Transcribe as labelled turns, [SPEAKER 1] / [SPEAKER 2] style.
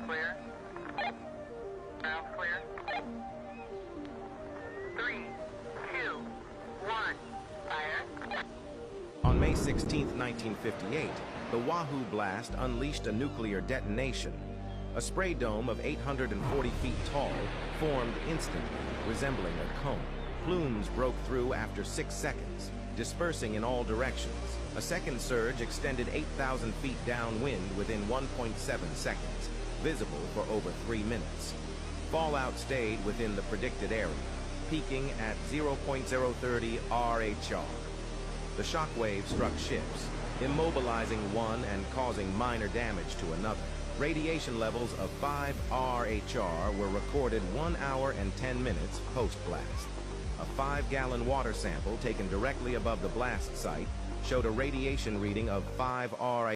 [SPEAKER 1] clear. Now clear. 3, 2, 1, fire.
[SPEAKER 2] On May 16, 1958, the Wahoo blast unleashed a nuclear detonation. A spray dome of 840 feet tall formed instantly, resembling a cone. Plumes broke through after 6 seconds, dispersing in all directions. A second surge extended 8,000 feet downwind within 1.7 seconds, visible for over 3 minutes. Fallout stayed within the predicted area, peaking at 0.030 RHR. The shockwave struck ships, immobilizing one and causing minor damage to another. Radiation levels of 5 RHR were recorded 1 hour and 10 minutes post-blast. A 5-gallon water sample taken directly above the blast site showed a radiation reading of 5 RHR.